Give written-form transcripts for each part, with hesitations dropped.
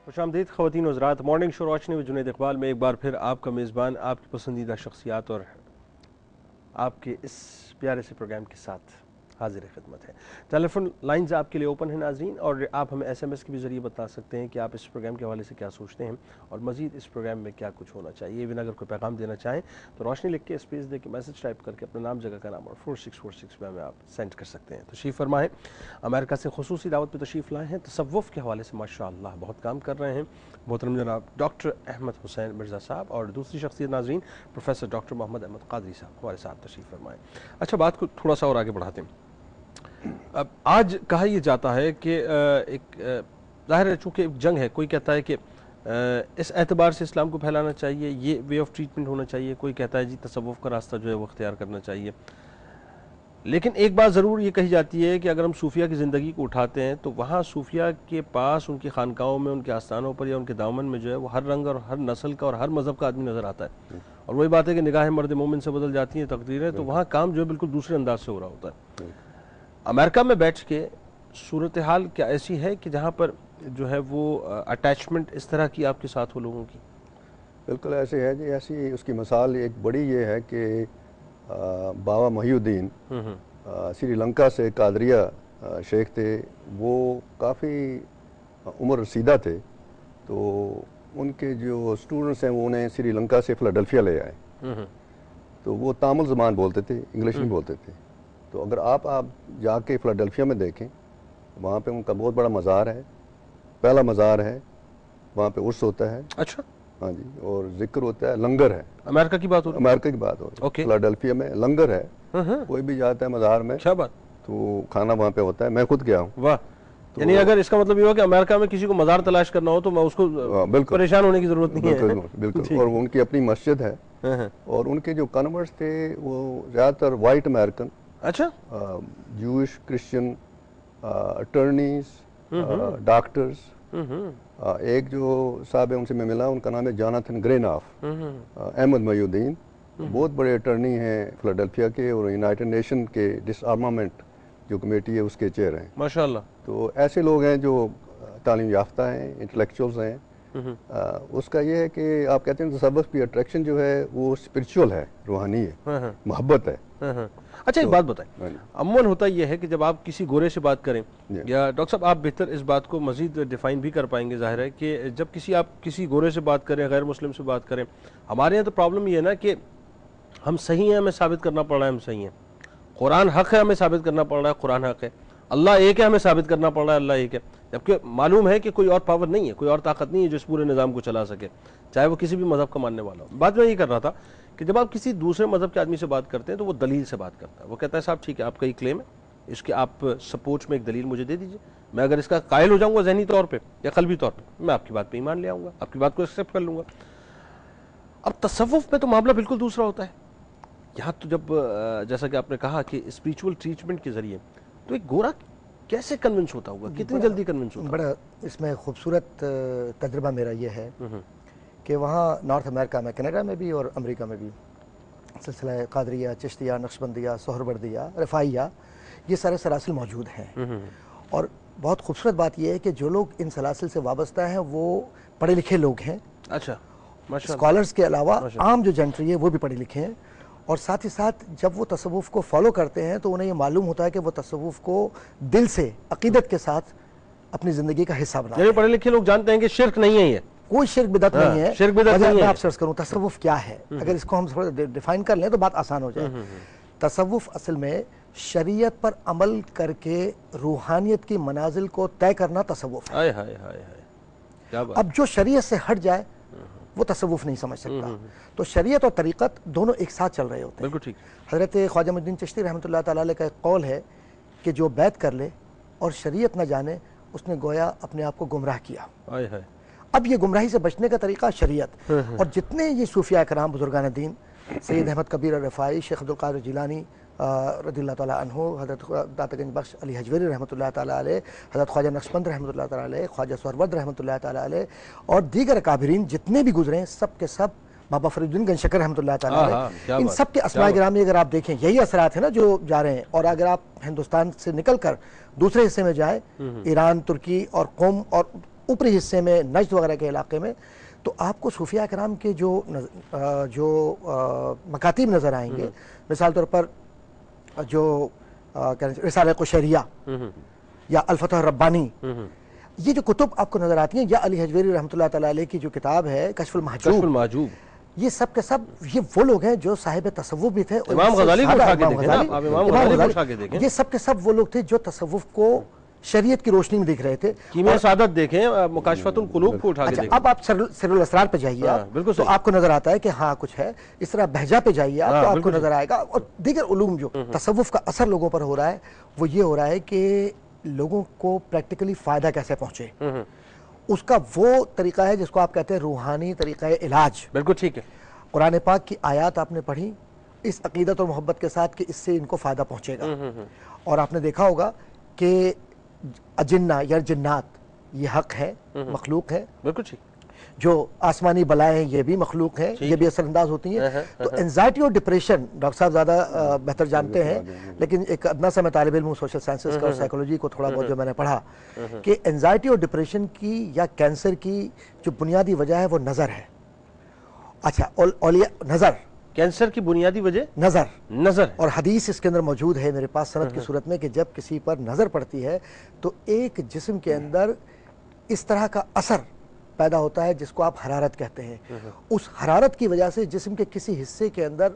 खुशामदीद ख़वातीन हज़रात, morning show रोशनी में जुनैद इकबाल में एक बार फिर आपका मेज़बान आपकी पसंदीदा शख्सियात और आपके इस प्यारे से प्रोग्राम के साथ हाजिर खिदमत है। टेलीफोन लाइंस आपके लिए ओपन है नाज़रीन, और आप हमें SMS के भी ज़रिए बता सकते हैं कि आप इस प्रोग्राम के हवाले से क्या सोचते हैं और मज़ीद इस प्रोग्राम में क्या कुछ होना चाहिए। इवन अगर कोई पैगाम देना चाहें तो रोशनी लिख के स्पेस दे के मैसेज टाइप करके अपना नाम, जगह का नाम और 4646 में हमें आप सेंड कर सकते हैं। तशरीफ़ फरमाएँ। अमेरिका से खुसूसी दावत पर तशरीफ़ लाए हैं, तसव्वुफ़ के हवाले से माशाअल्लाह बहुत काम कर रहे हैं मोहतरम जनाब डॉक्टर अहमद हुसैन मिर्ज़ा साहब, और दूसरी शख्सियत नाज़रीन प्रोफेसर डॉक्टर मोहम्मद अहमद क़ादरी साहब हमारे साथ तशरीफ़ फरमाएँ। अच्छा, बात को थोड़ा सा और आगे बढ़ाते हैं। अब आज कहा यह जाता है कि एक ज़ाहिर है चूँकि जंग है, कोई कहता है कि इस एतबार से इस्लाम को फैलाना चाहिए, ये वे ऑफ ट्रीटमेंट होना चाहिए, कोई कहता है जी तसव्वुफ़ का रास्ता जो है वो अख्तियार करना चाहिए। लेकिन एक बात ज़रूर ये कही जाती है कि अगर हम सूफिया की ज़िंदगी को उठाते हैं तो वहाँ सूफिया के पास उनकी खानकाहों में, उनके आस्थानों पर या उनके दामन में जो है वो हर रंग और हर नस्ल का और हर मज़हब का आदमी नज़र आता है। और वही बात है कि निगाहें मर्द मोमिन से बदल जाती हैं तकदीरें, तो वहाँ काम जो है बिल्कुल दूसरे अंदाज से हो रहा होता है। अमेरिका में बैठ के सूरत हाल क्या ऐसी है कि जहाँ पर जो है वो अटैचमेंट इस तरह की आपके साथ हो लोगों की? बिल्कुल ऐसे है जी। ऐसी उसकी मिसाल एक बड़ी ये है कि बाबा मोहिउद्दीन श्रीलंका से कादरिया शेख थे। वो काफ़ी उम्र रसीदा थे, तो उनके जो स्टूडेंट्स हैं वो उन्हें श्रीलंका से फिलाडेल्फिया ले आए। तो वो तामिल ज़बान बोलते थे, इंग्लिश नहीं बोलते थे। तो अगर आप जाके फिलाडेल्फिया में देखें, वहाँ पे उनका बहुत बड़ा मज़ार है, पहला मज़ार है, वहाँ पे उर्स होता है। अच्छा, हाँ जी, और जिक्र होता है, लंगर है। अमेरिका की बात हो रही है? अमेरिका की बात हो रही है। फिलाडेल्फिया में लंगर है, कोई भी जाता है मज़ार में, क्या बात, तो खाना वहाँ पे होता है। मैं खुद गया हूँ। वाह। तो यानी अगर इसका मतलब ये हुआ कि अमेरिका में किसी को मज़ार तलाश करना हो तो मैं उसको बिल्कुल परेशान होने की ज़रूरत नहीं है। बिल्कुल। और उनकी अपनी मस्जिद है, और उनके जो कन्वर्ट्स थे वो ज़्यादातर वाइट अमेरिकन, अच्छा, जूइश, क्रिश्चियन, अटर्नीज, डॉक्टर्स। एक जो साहब है उनसे मैं मिला, उनका नाम है जोनाथन ग्रेनॉफ, अहमद मोहिउद्दीन, बहुत बड़े अटर्नी हैं फिलाडेल्फिया के, और यूनाइटेड नेशन के डिसआर्मामेंट जो कमेटी है उसके चेयर हैं माशाल्लाह। तो ऐसे लोग हैं जो तालीम याफ्ता हैं, इंटेलेक्चुअल्स हैं। उसका ये है कि आप कहते हैं तसव्वुफ़ की अट्रैक्शन जो है वो स्पिरिचुअल है, रूहानी है, मोहब्बत है। अच्छा, एक बात बताएं, अमूमन होता यह है कि जब आप किसी गोरे से बात करें, या डॉक्टर साहब आप बेहतर इस बात को मजीद डिफाइन भी कर पाएंगे, जाहिर है कि जब आप किसी गोरे से बात करें, गैर मुस्लिम से बात करें, हमारे यहाँ तो प्रॉब्लम ये है ना कि हम सही हैं, हमें साबित करना पड़ रहा है हम सही हैं, कुरान हक है, हमें साबित करना पड़ रहा है कुरान हक है, अल्लाह एक है, हमें साबित करना पड़ रहा है अल्लाह एक है, जबकि मालूम है कि कोई और पावर नहीं है, कोई और ताकत नहीं है जो इस पूरे निज़ाम को चला सके, चाहे वो किसी भी मज़हब का मानने वाला हो। बात मैं ये कर रहा था कि जब आप किसी दूसरे मज़हब के आदमी से बात करते हैं तो वो दलील से बात करता है। वो कहता है साहब ठीक है, आपका ये क्लेम है, इसके आप सपोर्ट में एक दलील मुझे दे दीजिए, मैं अगर इसका कायल हो जाऊँगा ज़हनी तौर पर या क़ल्बी तौर पर, मैं आपकी बात पर ईमान ले आऊँगा, आपकी बात को एक्सेप्ट कर लूँगा। अब तसव्वुफ़ में तो मामला बिल्कुल दूसरा होता है। यहाँ तो जब जैसा कि आपने कहा कि स्पिरिचुअल ट्रीटमेंट के ज़रिए, तो एक गोरा कैसे कन्विंस होता होगा, कितनी जल्दी कन्विंस होता? बड़ा इसमें खूबसूरत तजुर्बा मेरा ये है कि वहाँ नॉर्थ अमेरिका में, कनाडा में भी और अमेरिका में भी सिलसिला कादरिया, चिश्तिया, नक्शबंदिया, सोहरवर्दिया, रफ़ाइया, ये सारे सलासिल मौजूद हैं। और बहुत खूबसूरत बात यह है कि जो लोग इन सलासिल से वाबस्ता हैं वो पढ़े लिखे लोग हैं। अच्छा, स्कॉलर्स के अलावा आम जो जेंट्री है वो भी पढ़े लिखे हैं, और साथ ही साथ जब वो तसव्वुफ़ को फॉलो करते हैं तो उन्हें ये मालूम होता है कि वो तसव्वुफ़ को दिल से, अकीदत के साथ अपनी ज़िंदगी का हिस्सा बना रहे हैं। पढ़े लिखे लोग जानते हैं कि शिर्क नहीं है, ये कोई शिर्क बिदअत नहीं है। शिर्क बिदअत नहीं है। मैं आपसे अर्ज़ करूं तसव्वुफ़ क्या है, अगर इसको हम थोड़ा डिफाइन कर लें तो बात आसान हो जाए। तसव्वुफ़ असल में शरीयत पर अमल करके रूहानियत की मनाजिल को तय करना तसव्वुफ़ है। अब जो शरीयत से हट जाए वो तसव्वुफ़ नहीं समझ सकता। तो शरीयत और तरीक़त दोनों एक साथ चल रहे होते हैं। बिल्कुल ठीक। हज़रत ख्वाजा मुइनुद्दीन चिश्ती रहमतुल्लाह तआला अलैह का एक कौल है कि जो बैत कर ले और शरीयत न जाने, उसने गोया अपने आप को गुमराह किया। अब ये गुमराही से बचने का तरीक़ा शरीयत। और जितने ये सूफिया कराम, बुजुर्गान दीन, सैयद अहमद कबीर रफ़ाई, शेख अब्दुल क़ादिर जिलानी रज़ियल्लाहु ताला अन्हु, हज़रत दातगंज बख्श अली हजवेरी रहमतुल्लाह ताला अलैह, हज़रत ख्वाजा नक्शबंद रहमतुल्लाह ताला अलैह, ख्वाजा सोहरवर्द रहमतुल्लाह ताला अलैह, और दीगर अकाबिरीन जितने भी गुजरे हैं, सब के सब, बाबा फरीदुद्दीन गंजशकर रहमतुल्लाह ताला अलैह, इन सब के अस्माए गिरामी अगर आप देखें, यही असरात है ना जो जा रहे हैं। और अगर आप हिंदुस्तान से निकल कर दूसरे हिस्से में जाए, ईरान, तुर्की और कौम और ऊपरी हिस्से में नज्द वगैरह के इलाके में, तो आपको सूफिया कराम के जो मकातीब नज़र आएंगे। मिसाल तौर पर जो रिसाला कुशैरिया या अल-फतह रब्बानी, ये जो कुतुब आपको नजर आती हैं, या अली हजवेरी रहमतुल्लाह तआला अलैह की जो किताब है कश्फुल महजूब, ये सब के सब ये वो लोग हैं जो साहिब तसव्वुफ भी थे। इमाम गज़ाली को उठा के देखें ना, आप इमाम गज़ाली को उठा के देखें, ये सब के सब वो लोग थे जो तसव्वुफ को शरीयत की रोशनी में दिख रहे थे। कीमिया सादत देखें, मुकाशफतुल कुलूब को उठा के देखें। अब आप सिरुल असरार पे जाइए आप, बिल्कुल तो आपको नजर आता है कि हाँ कुछ है। इस तरह बहजा पे जाइए आप, तो आपको नजर आएगा। और दीगर उलूम जो तसव्वुफ का असर लोगों पर हो रहा है, वो ये हो रहा है कि लोगों को प्रैक्टिकली फायदा कैसे पहुंचे, उसका वो तरीका है जिसको आप कहते हैं रूहानी तरीका इलाज। बिल्कुल ठीक है। कुरान पाक की आयत आपने पढ़ी इस अकीदत और मोहब्बत के साथ कि इससे इनको फायदा पहुंचेगा। और आपने देखा होगा कि अजिन्ना या जिन्नात ये हक है, मखलूक है। बिल्कुल ठीक। जो आसमानी बलाएं ये भी मखलूक हैं, ये भी असरअंदाज होती हैं। तो एंजाइटी और डिप्रेशन डॉक्टर साहब ज़्यादा बेहतर जानते हैं, लेकिन एक अदना सा मैं तालिब इल्म हूँ सोशल साइंसेस का और साइकोलॉजी को थोड़ा बहुत जो मैंने पढ़ा कि एंजाइटी और डिप्रेशन की या कैंसर की जो बुनियादी वजह है वो नज़र है। अच्छा, नज़र, कैंसर की बुनियादी वजह नजर, और हदीस इसके अंदर मौजूद है मेरे पास सनद की सूरत में कि जब किसी पर नजर पड़ती है तो एक जिस्म के अंदर इस तरह का असर पैदा होता है जिसको आप हरारत कहते हैं। उस हरारत की वजह से जिस्म के किसी हिस्से के अंदर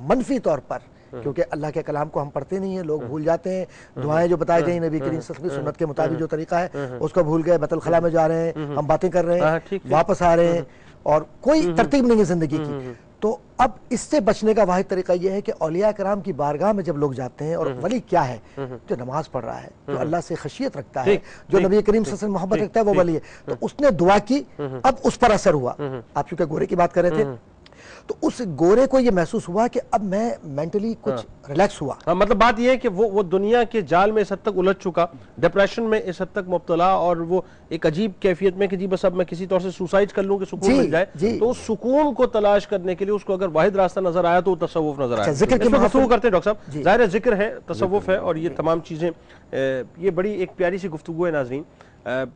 मनफी तौर पर, क्योंकि अल्लाह के कलाम को हम पढ़ते नहीं है, लोग भूल जाते हैं, दुआएं जो बताई गई नबी करीम सल्लल्लाहु अलैहि वसल्लम सुन्नत के मुताबिक जो तरीका है उसको भूल गए, बैतुल खला में जा रहे हैं, हम बातें कर रहे हैं, वापस आ रहे हैं और कोई तरतीब नहीं है जिंदगी की। तो अब इससे बचने का वाहिद तरीका यह है कि औलिया कराम की बारगाह में जब लोग जाते हैं, और वली क्या है, जो नमाज पढ़ रहा है, जो अल्लाह से खशियत रखता है, जो नबी करीम सल्लल्लाहु अलैहि वसल्लम मोहब्बत रखता है, वो वली है। तो उसने दुआ की, अब उस पर असर हुआ। आप चूंकि गोरे की बात कर रहे थे, तो उस गोरे को ये महसूस हुआ कि अब मैं मेंटली कुछ रिलैक्स हुआ। मतलब बात यह है कि वो दुनिया के जाल में इस हद तक उलझ चुका, डिप्रेशन में इस हद तक मुब्तला, और वो एक अजीब कैफियत में कि जी बस अब मैं किसी तौर से सुसाइड कर लूं कि सुकून मिल जाए। तो उस सुकून को तलाश करने के लिए उसको अगर वाहिद रास्ता नजर आया तो तसव्वुफ नजर आया। जिक्र की गुफ्तगू करते हैं डॉक्टर साहब, जाहिर है जिक्र है, तसव्वुफ है, और ये तमाम चीजें, ये बड़ी एक प्यारी सी गुफ्तगू है नाज़रीन।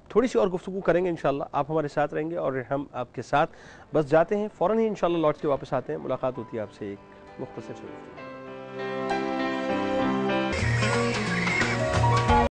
थोड़ी सी और गुफ्तगू करेंगे इंशाल्लाह, आप हमारे साथ रहेंगे और हम आपके साथ बस जाते हैं, फ़ौरन ही इंशाल्लाह लौट के वापस आते हैं, मुलाकात होती है आपसे एक मुख्तसर से।